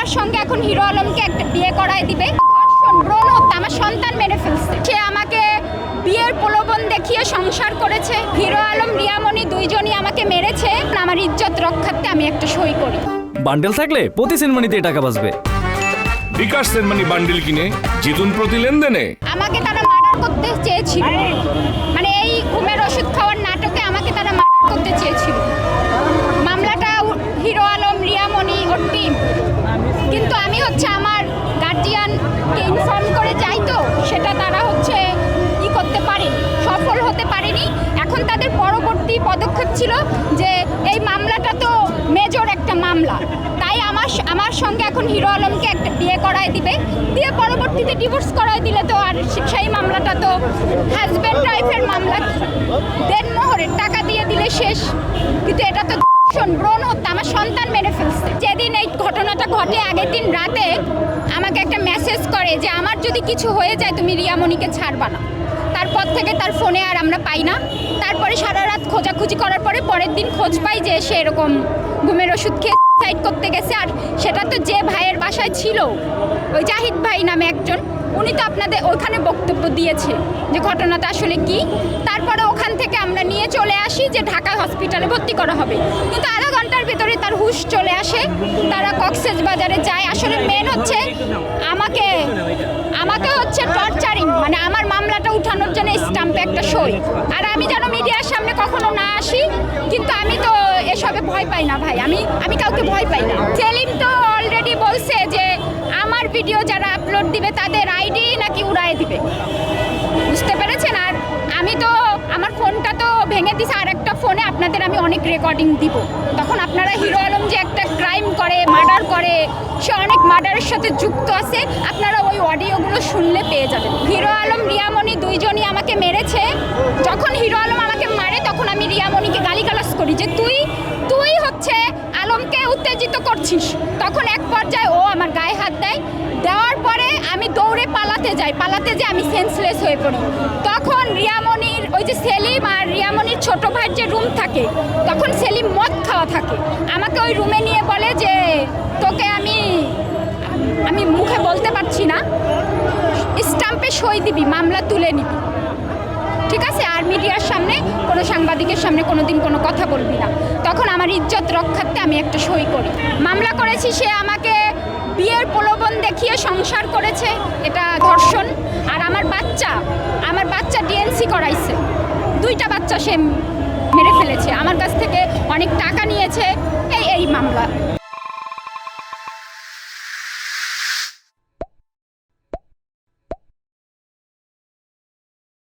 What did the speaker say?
আমার সঙ্গে এখন হিরো আলমকে একটা বিয়ে করায় দিবে। ধর্ষণ, ব্রণ হত্যা, আমার সন্তান মেরে ফেলছে। সে আমাকে বিয়ের প্রলোভন দেখিয়ে সংসার করেছে। হিরো আলম, রিয়ামণি দুইজনই আমাকে মেরেছে। আমার ইজ্জত রক্ষার্থে আমি একটা সই করি। বান্ডেল থাকলে প্রতি সেনমানিতে টাকা বাঁচবে। বিকাশ সেনমানি বান্ডেল কিনে জিতুন প্রতি লেনদেনে। আমাকে তারা মার্ডার করতে চেয়েছিল, মানে এই ঘুমের ওষুধ খাওয়ার নাটকে আমাকে তারা মার্ডার করতে চেয়েছিল। মামলাটা হিরো আলম, রিয়ামণি ওর টিম, কিন্তু আমি হচ্ছে আমার গার্জিয়ানকে ইনফর্ম করে যাই, তো সেটা তারা হচ্ছে করতে পারেনি, সফল হতে পারেনি। এখন তাদের পরবর্তী পদক্ষেপ ছিল যে এই মামলাটা তো মেজর একটা মামলা, তাই আমার সঙ্গে এখন হিরো আলমকে একটা বিয়ে করায় দিবে। দিয়ে পরবর্তীতে ডিভোর্স করায় দিলে তো আর সেই মামলাটা তো হাজব্যান্ড ওয়াইফের মামলা, দেনমোহরের টাকা দিয়ে দিলে শেষ। কিন্তু এটা তো ধর্ষণ, ব্রণ হত্যা, আমার সন্তান মেরে ফেলছে। যেদিন এই ঘটনাটা ঘটে আগের দিন রাতে আমাকে একটা মেসেজ করে যে আমার যদি কিছু হয়ে যায় তুমি রিয়ামণিকে ছাড়বা না। তারপর থেকে তার ফোনে আর আমরা পাই না। তারপরে সারা রাত খোঁজাখুঁজি করার পরে পরের দিন খোঁজ পাই যে সে এরকম ঘুমের ওষুধ খেয়ে সুসাইড করতে গেছে। আর সেটা তো যে ভাইয়ের বাসায় ছিল, ওই জাহিদ ভাই নামে একজন, উনি তো আপনাদের ওখানে বক্তব্য দিয়েছে যে ঘটনাটা আসলে কি। তারপরে ওখান থেকে আমরা নিয়ে চলে আসি যে ঢাকা হসপিটালে ভর্তি করা হবে, কিন্তু আধা ঘন্টার ভিতরে তার হুঁশ চলে আসে। তারা কক্সবাজারে যায়। আসলে মেন হচ্ছে আমাকে হচ্ছে টর্চারিং, মানে আমার মামলাটা উঠানোর জন্য স্টাম্পে একটা সই। আর আমি যেন মিডিয়ার সামনে কখনো না আসি, কিন্তু আমি তো এসবে ভয় পাই না ভাই, আমি কাউকে ভয় পাই না। সেলিম তো অলরেডি বলছে যে আমার ভিডিও যারা আপলোড দিবে তাদের আইডি নাকি উড়ায় দিবে, বুঝতে পেরেছেন। আর আমি তো আমার ফোনটা তো ভেঙে দিছে, আর একটা ফোনে আপনাদের আমি অনেক রেকর্ডিং দিব। তখন আপনারা হিরো আলম যে একটা ক্রাইম করে, মার্ডার করে, সে অনেক মার্ডারের সাথে যুক্ত আছে, আপনারা ওই অডিওগুলো শুনলে পেয়ে যাবেন। হিরো আলম, রিয়ামণি দুইজনই আমাকে মেরেছে। যখন হিরো আলম আমাকে মারে তখন আমি রিয়ামণিকে গালিগালাজ করি যে তুই হচ্ছে আলমকে উত্তেজিত করছিস। তখন এক পর্যায়ে ও আমার গায়ে হাত দেওয়ার পরে আমি দৌড়ে পালাতে যাই আমি সেন্সলেস হয়ে পড়ি। তখন রিয়ামণির ওই যে সেলিম আর রিয়ামণির ছোট ভাইয়ের যে রুম থাকে, তখন সেলিম মদ খাওয়া থাকে, আমাকে ওই রুমে নিয়ে বলে যে তোকে আমি মুখে বলতে পারছি না, স্টাম্পে সই দিবি, মামলা তুলে নিবি, ঠিক আছে, আর মিডিয়ার সামনে কোনো সাংবাদিকের সামনে কোনোদিন কোনো কথা বলবি না। তখন আমার ইজ্জত রক্ষার্থে আমি একটা সই করি। মামলা করেছি, সে আমাকে বিয়ের প্রলোভন দেখিয়ে সংসার করেছে, এটা ধর্ষণ। আর আমার বাচ্চা ডিএনসি করাইছে, 2টা বাচ্চা সে মেরে ফেলেছে, আমার কাছ থেকে অনেক টাকা নিয়েছে, এই মামলা।